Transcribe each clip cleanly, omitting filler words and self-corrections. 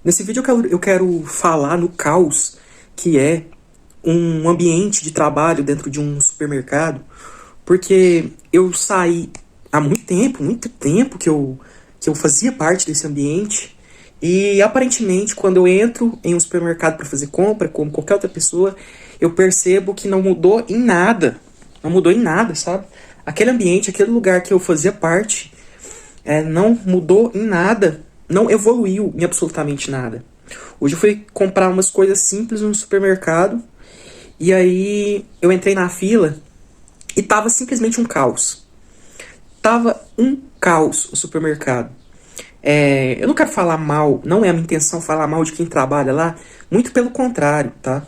Nesse vídeo eu quero falar no caos que é um ambiente de trabalho dentro de um supermercado, porque eu saí há muito tempo que eu fazia parte desse ambiente, e aparentemente quando eu entro em um supermercado para fazer compra, como qualquer outra pessoa, eu percebo que não mudou em nada. Não mudou em nada, sabe? Aquele ambiente, aquele lugar que eu fazia parte, não mudou em nada, não evoluiu em absolutamente nada. Hoje eu fui comprar umas coisas simples no supermercado, e aí eu entrei na fila e tava simplesmente um caos. Tava um caos o supermercado. Eu não quero falar mal, não é a minha intenção falar mal de quem trabalha lá, muito pelo contrário, tá?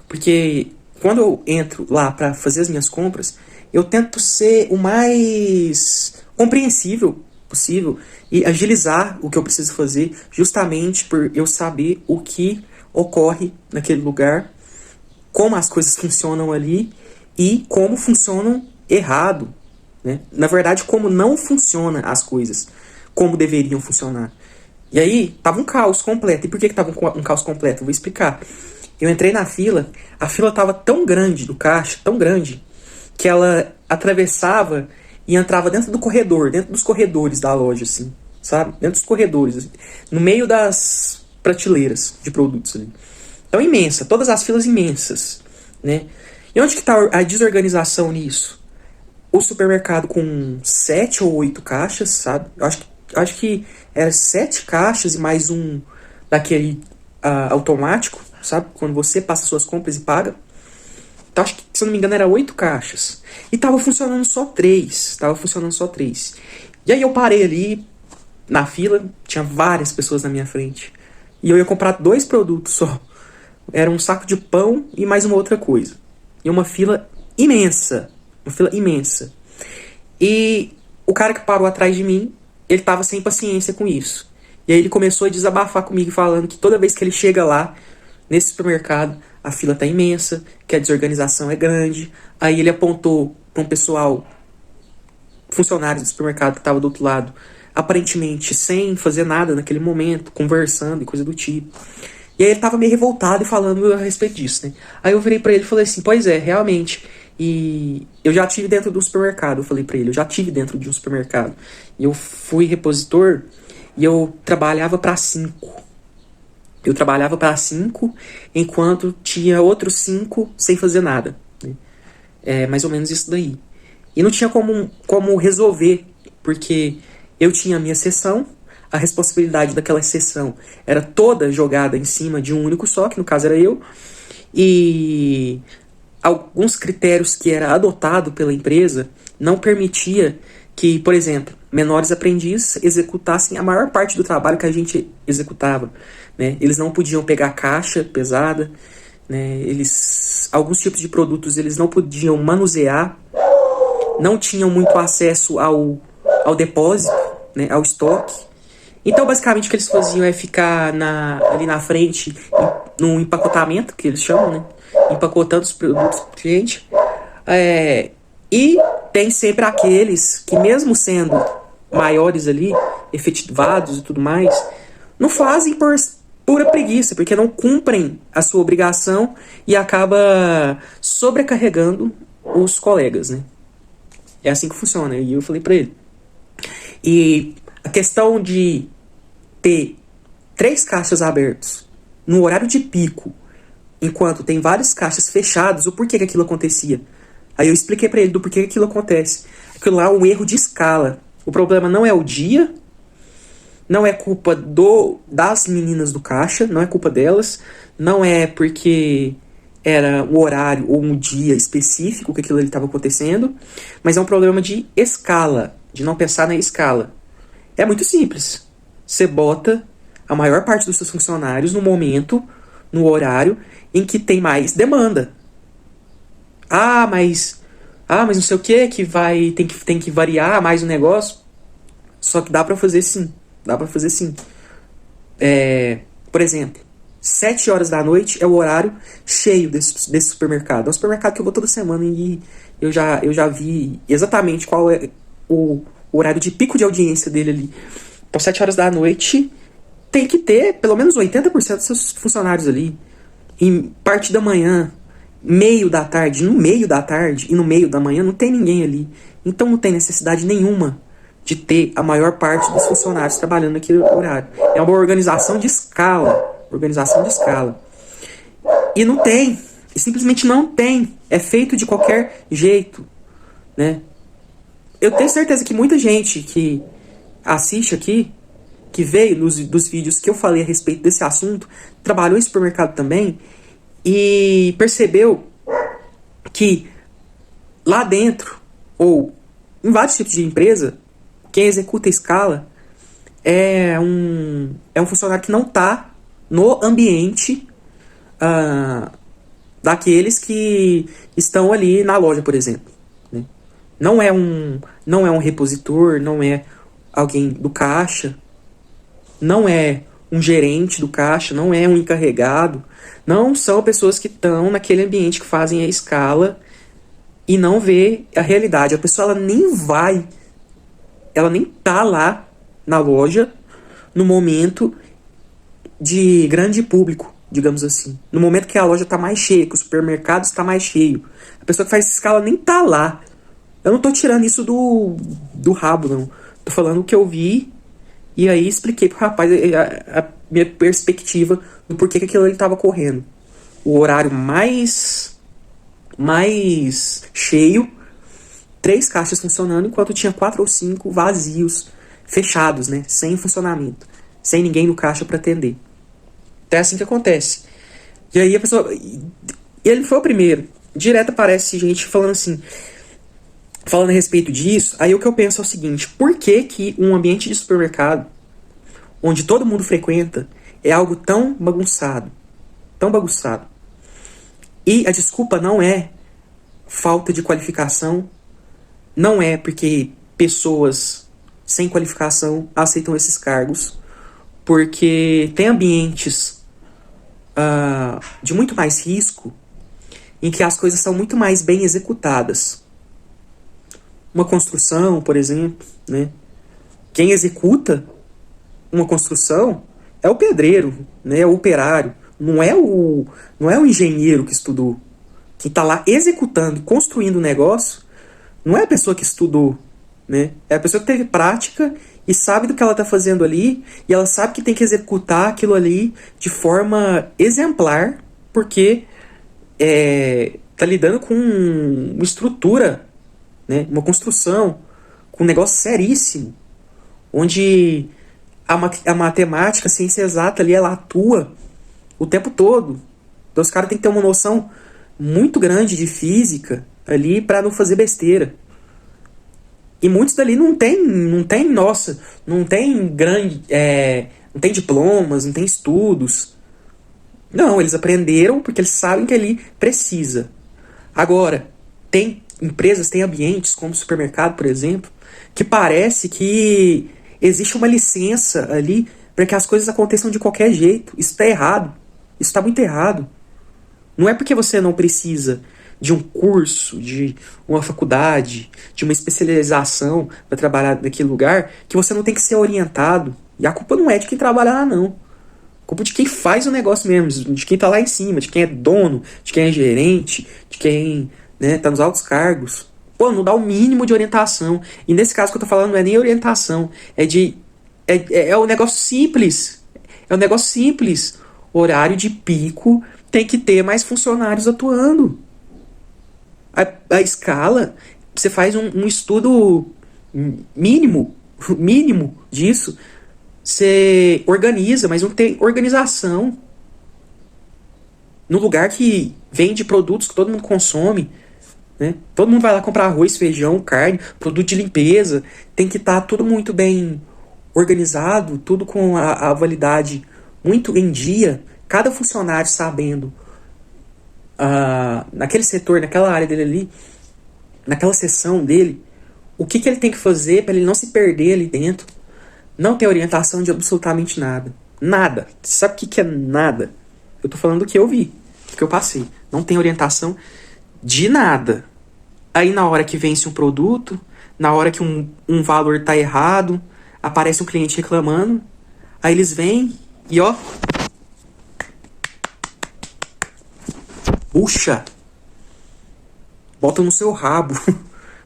Porque quando eu entro lá para fazer as minhas compras, eu tento ser o mais compreensível possível e agilizar o que eu preciso fazer, justamente por eu saber o que ocorre naquele lugar, como as coisas funcionam ali e como funcionam errado, né? Na verdade, como não funcionam as coisas, como deveriam funcionar. E aí, tava um caos completo. E por que tava um caos completo? Eu vou explicar. Eu entrei na fila, a fila tava tão grande do caixa, tão grande, que ela atravessava e entrava dentro do corredor, dentro dos corredores da loja, assim, sabe? Dentro dos corredores, assim, no meio das prateleiras de produtos ali. Então, imensa, todas as filas imensas, né? E onde que tá a desorganização nisso? O supermercado com 7 ou 8 caixas, sabe? Eu acho que é 7 caixas e mais um daquele automático, sabe? Quando você passa suas compras e paga. Então, acho que, se eu não me engano, era 8 caixas. E tava funcionando só 3. Tava funcionando só 3. E aí eu parei ali na fila, tinha várias pessoas na minha frente. E eu ia comprar 2 produtos só. Era um saco de pão e mais uma outra coisa. E uma fila imensa. Uma fila imensa. E o cara que parou atrás de mim, ele tava sem paciência com isso. E aí ele começou a desabafar comigo, falando que toda vez que ele chega lá, nesse supermercado, a fila tá imensa, que a desorganização é grande. Aí ele apontou para um pessoal, funcionários do supermercado que tava do outro lado, aparentemente sem fazer nada naquele momento, conversando e coisa do tipo. E aí ele tava meio revoltado e falando a respeito disso, né? Aí eu virei pra ele e falei assim, pois é, realmente. E eu já tive dentro do supermercado, eu falei pra ele, eu já tive dentro de um supermercado. E eu fui repositor e eu trabalhava pra 5. Eu trabalhava para 5, enquanto tinha outros 5 sem fazer nada, né? É mais ou menos isso daí. E não tinha como resolver, porque eu tinha a minha seção, a responsabilidade daquela seção era toda jogada em cima de um único só, que no caso era eu, e alguns critérios que era adotado pela empresa não permitia que, por exemplo, menores aprendizes executassem a maior parte do trabalho que a gente executava, né? Eles não podiam pegar caixa pesada, né? Alguns tipos de produtos eles não podiam manusear, não tinham muito acesso ao depósito, né? Ao estoque. Então, basicamente, o que eles faziam é ficar ali na frente, no empacotamento, que eles chamam, né? Empacotando os produtos para o cliente. E tem sempre aqueles que, mesmo sendo maiores ali, efetivados e tudo mais, não fazem por pura preguiça, porque não cumprem a sua obrigação e acaba sobrecarregando os colegas, né? É assim que funciona, e eu falei pra ele. E a questão de ter 3 caixas abertas no horário de pico, enquanto tem vários caixas fechados, o porquê que aquilo acontecia. Aí eu expliquei pra ele do porquê que aquilo acontece. Aquilo lá é um erro de escala. O problema não é o dia, não é culpa das meninas do caixa, não é culpa delas, não é porque era o horário ou um dia específico que aquilo ali estava acontecendo, mas é um problema de escala, de não pensar na escala. É muito simples. Você bota a maior parte dos seus funcionários no momento, no horário, em que tem mais demanda. Mas não sei o que vai tem que variar mais o negócio. Só que dá pra fazer sim. Dá pra fazer sim. Por exemplo, 7 horas da noite é o horário cheio desse supermercado. É um supermercado que eu vou toda semana e eu já vi exatamente qual é o horário de pico de audiência dele ali. Então, 7 horas da noite tem que ter pelo menos 80% dos seus funcionários ali. Em parte da manhã, meio da tarde, no meio da tarde e no meio da manhã não tem ninguém ali. Então não tem necessidade nenhuma de ter a maior parte dos funcionários trabalhando naquele horário. É uma organização de escala. Organização de escala. E não tem. E simplesmente não tem. É feito de qualquer jeito, né? Eu tenho certeza que muita gente que assiste aqui, que veio dos vídeos que eu falei a respeito desse assunto, trabalhou em supermercado também e percebeu que lá dentro, ou em vários tipos de empresa, quem executa a escala é um funcionário que não está no ambiente daqueles que estão ali na loja, por exemplo, né? Não é um repositor, não é alguém do caixa, não é um gerente do caixa, não é um encarregado, não são pessoas que estão naquele ambiente que fazem a escala e não vê a realidade. A pessoa ela nem tá lá na loja no momento de grande público, digamos assim. No momento que a loja está mais cheia, que o supermercado está mais cheio. A pessoa que faz escala nem tá lá. Eu não tô tirando isso do rabo, não. Tô falando o que eu vi e aí expliquei pro rapaz a minha perspectiva do porquê que aquilo ali tava correndo. O horário mais cheio, 3 caixas funcionando, enquanto tinha 4 ou 5 vazios, fechados, né? Sem funcionamento. Sem ninguém no caixa para atender. Então é assim que acontece. E aí a pessoa... Ele foi o primeiro. Direto aparece gente falando assim... Falando a respeito disso, aí o que eu penso é o seguinte: por que um ambiente de supermercado, onde todo mundo frequenta, é algo tão bagunçado? Tão bagunçado. E a desculpa não é falta de qualificação, não é porque pessoas sem qualificação aceitam esses cargos, porque tem ambientes de muito mais risco, em que as coisas são muito mais bem executadas. Uma construção, por exemplo, né? Quem executa uma construção é o pedreiro, né? É o operário. Não é o engenheiro que estudou. Quem está lá executando, construindo o negócio, não é a pessoa que estudou, né? É a pessoa que teve prática e sabe do que ela está fazendo ali, e ela sabe que tem que executar aquilo ali de forma exemplar, porque está lidando com uma estrutura, né? Uma construção, com um negócio seríssimo, onde a matemática, a ciência exata ali, ela atua o tempo todo. Então os caras têm que ter uma noção muito grande de física ali para não fazer besteira. E muitos dali não tem não tem diplomas, não tem estudos. Não, eles aprenderam porque eles sabem que ali precisa. Agora, tem empresas, tem ambientes como o supermercado, por exemplo, que parece que existe uma licença ali para que as coisas aconteçam de qualquer jeito. Isso está errado. Isso está muito errado. Não é porque você não precisa de um curso, de uma faculdade, de uma especialização para trabalhar naquele lugar, que você não tem que ser orientado. E a culpa não é de quem trabalha lá, não. A culpa é de quem faz o negócio mesmo, de quem está lá em cima, de quem é dono, de quem é gerente, de quem, né, tá nos altos cargos. Pô, não dá o mínimo de orientação. E nesse caso que eu tô falando não é nem orientação, é um negócio simples. É um negócio simples. Horário de pico tem que ter mais funcionários atuando. A escala, você faz um estudo mínimo disso, você organiza, mas não tem organização. No lugar que vende produtos que todo mundo consome, né? Todo mundo vai lá comprar arroz, feijão, carne, produto de limpeza, tem que estar tudo muito bem organizado, tudo com a validade muito em dia, cada funcionário sabendo naquele setor, naquela área dele ali, naquela seção dele, o que ele tem que fazer para ele não se perder ali dentro. Não tem orientação de absolutamente nada. Nada. Você sabe o que é nada? Eu tô falando do que eu vi, do que eu passei. Não tem orientação de nada. Aí na hora que vence um produto, na hora que um valor tá errado, aparece um cliente reclamando, aí eles vêm E ó, puxa, bota no seu rabo.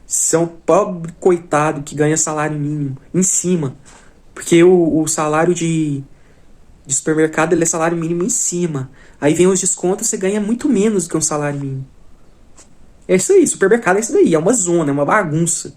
Você é um pobre coitado que ganha salário mínimo em cima. Porque o salário de supermercado ele é salário mínimo em cima. Aí vem os descontos, você ganha muito menos do que um salário mínimo. É isso aí, supermercado é isso daí, é uma zona, é uma bagunça.